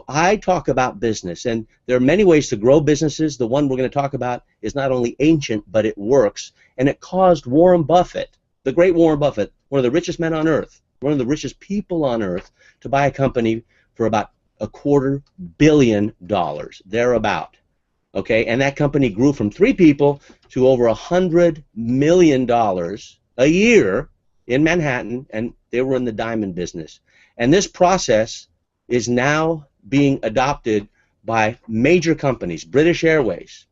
I talk about business, and there are many ways to grow businesses. The one we're going to talk about is not only ancient, but it works, and it caused Warren Buffett, the great Warren Buffett, one of the richest men on earth, one of the richest people on earth, to buy a company for about $250 million, thereabout. Okay, and that company grew from 3 people to over $100 million a year in Manhattan, and they were in the diamond business. And this process is now being adopted by major companies, British Airways,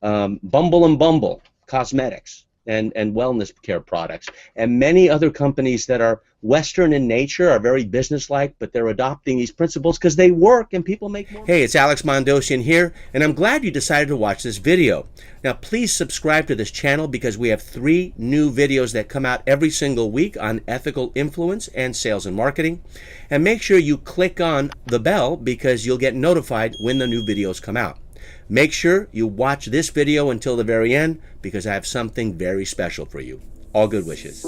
Bumble and Bumble Cosmetics and wellness care products, and many other companies that are Western in nature, are very businesslike, but they're adopting these principles because they work and people make more. Hey, it's Alex Mandossian here, and I'm glad you decided to watch this video. Now, please subscribe to this channel because we have 3 new videos that come out every single week on ethical influence and sales and marketing. And make sure you click on the bell because you'll get notified when the new videos come out. Make sure you watch this video until the very end because I have something very special for you. All good wishes.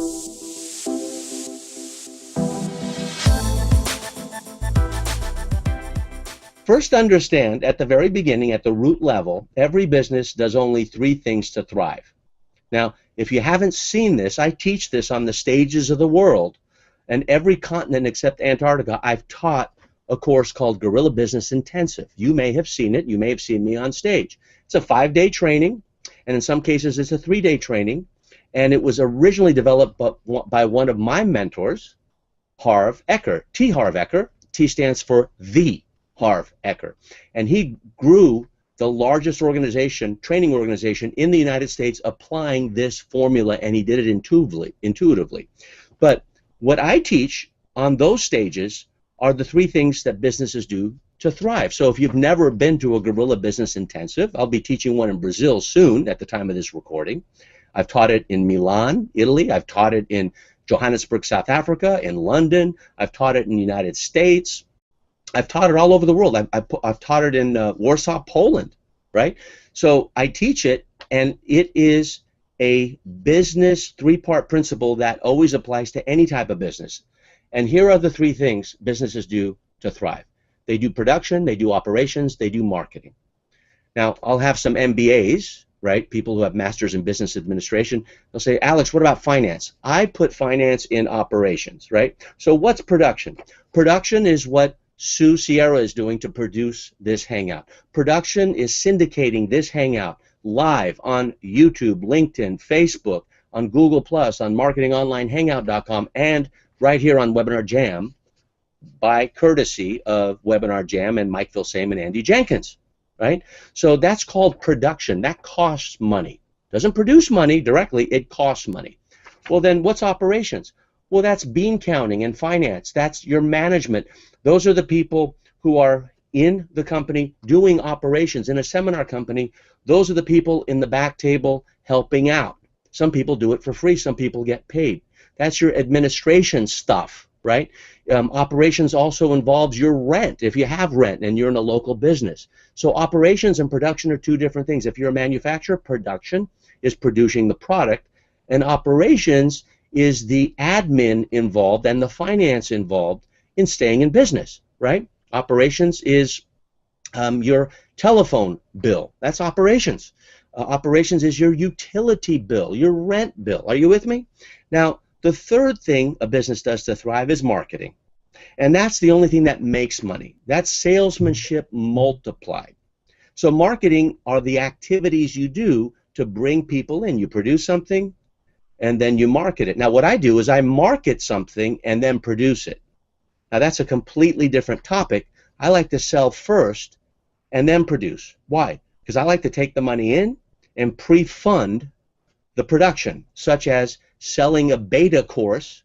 First, understand at the very beginning, at the root level, every business does only 3 things to thrive. Now, if you haven't seen this, I teach this on the stages of the world, and every continent except Antarctica, I've taught a course called Guerrilla Business Intensive. You may have seen it. You may have seen me on stage. It's a 5-day training, and in some cases it's a 3-day training, and it was originally developed by one of my mentors, Harv Eker, T. Harv Eker. T stands for the Harv Eker, and he grew the largest organization, training organization in the United States applying this formula, and he did it intuitively. But what I teach on those stages are the 3 things that businesses do to thrive. So if you've never been to a Guerrilla Business Intensive, I'll be teaching one in Brazil soon at the time of this recording. I've taught it in Milan, Italy. I've taught it in Johannesburg, South Africa, in London. I've taught it in the United States. I've taught it all over the world. I've taught it in Warsaw, Poland, right? So I teach it, and it is a business 3-part principle that always applies to any type of business. And here are the 3 things businesses do to thrive. They do production, they do operations, they do marketing. Now, I'll have some MBAs, right, people who have masters in business administration. They'll say, Alex, what about finance? I put finance in operations, right? So what's production? Production is what Sue Sierra is doing to produce this Hangout. Production is syndicating this Hangout live on YouTube, LinkedIn, Facebook, on Google+, on marketingonlinehangout.com, and right here on Webinar Jam by courtesy of Webinar Jam and Mike Vilsame and Andy Jenkins, right? So that's called production. That costs money. Doesn't produce money directly, it costs money. Well, then what's operations? Well, that's bean counting and finance. That's your management. Those are the people who are in the company doing operations. In a seminar company, those are the people in the back table helping out. Some people do it for free. Some people get paid. That's your administration stuff, right? Operations also involves your rent, if you have rent and you're in a local business. So operations and production are 2 different things. If you're a manufacturer, production is producing the product, and operations is the admin involved and the finance involved in staying in business, right? Operations is your telephone bill. That's operations. Operations is your utility bill, your rent bill. Are you with me? Now, the 3rd thing a business does to thrive is marketing. And that's the only thing that makes money. That's salesmanship multiplied. So marketing are the activities you do to bring people in. You produce something, and then you market it. Now, what I do is I market something and then produce it. Now, that's a completely different topic. I like to sell first and then produce. Why? Because I like to take the money in and pre-fund the production, such as selling a beta course,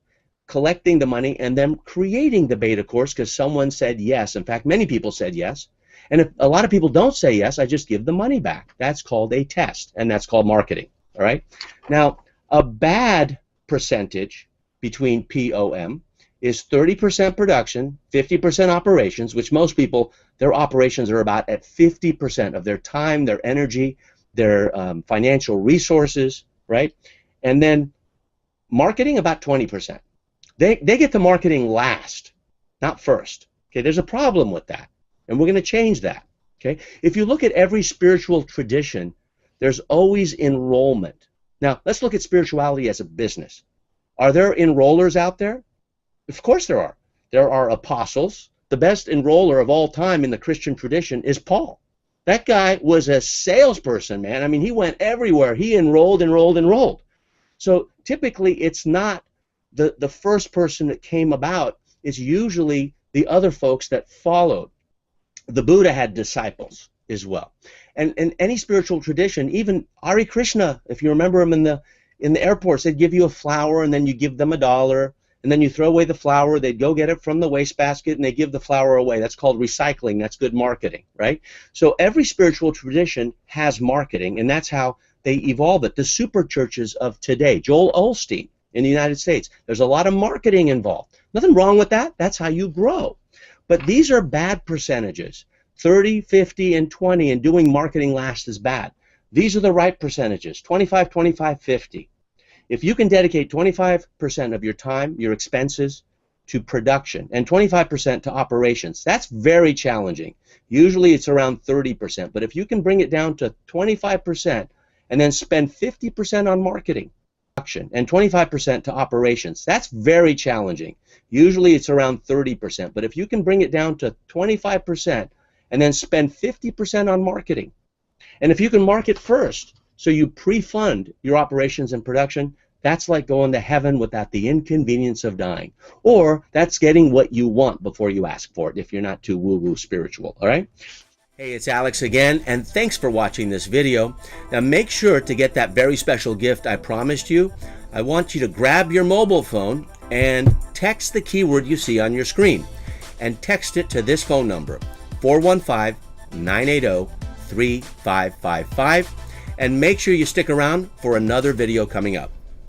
collecting the money, and then creating the beta course because someone said yes. In fact, many people said yes. And if a lot of people don't say yes, I just give the money back. That's called a test, and that's called marketing. All right? Now, a bad percentage between POM is 30% production, 50% operations, which most people, their operations are about at 50% of their time, their energy, their financial resources, right? And then marketing, about 20%. They get the marketing last, not first. Okay, there's a problem with that. And we're going to change that. Okay? If you look at every spiritual tradition, there's always enrollment. Now, let's look at spirituality as a business. Are there enrollers out there? Of course there are. There are apostles. The best enroller of all time in the Christian tradition is Paul. That guy was a salesperson, man. I mean, he went everywhere. He enrolled. So typically it's not the first person that came about. It's usually the other folks that followed. The Buddha had disciples as well. And any spiritual tradition, even Hare Krishna, if you remember him in the airports, they'd give you a flower and then you give them $1. And then you throw away the flower, they'd go get it from the wastebasket and they give the flower away. That's called recycling. That's good marketing, right? So every spiritual tradition has marketing, and that's how they evolve it. The super churches of today, Joel Osteen in the United States, there's a lot of marketing involved. Nothing wrong with that. That's how you grow. But these are bad percentages. 30, 50, and 20, and doing marketing last is bad. These are the right percentages, 25, 25, 50. If you can dedicate 25% of your time, your expenses, to production and 25% to operations, that's very challenging. Usually it's around 30%, but if you can bring it down to 25% and then spend 50% on marketing and 25% to operations, that's very challenging. Usually it's around 30%, but if you can bring it down to 25% and then spend 50% on marketing, and if you can market first, so you pre-fund your operations and production, that's like going to heaven without the inconvenience of dying. Or that's getting what you want before you ask for it, if you're not too woo-woo spiritual, all right? Hey, it's Alex again, and thanks for watching this video. Now make sure to get that very special gift I promised you. I want you to grab your mobile phone and text the keyword you see on your screen. And text it to this phone number, 415-980-3555. And make sure you stick around for another video coming up.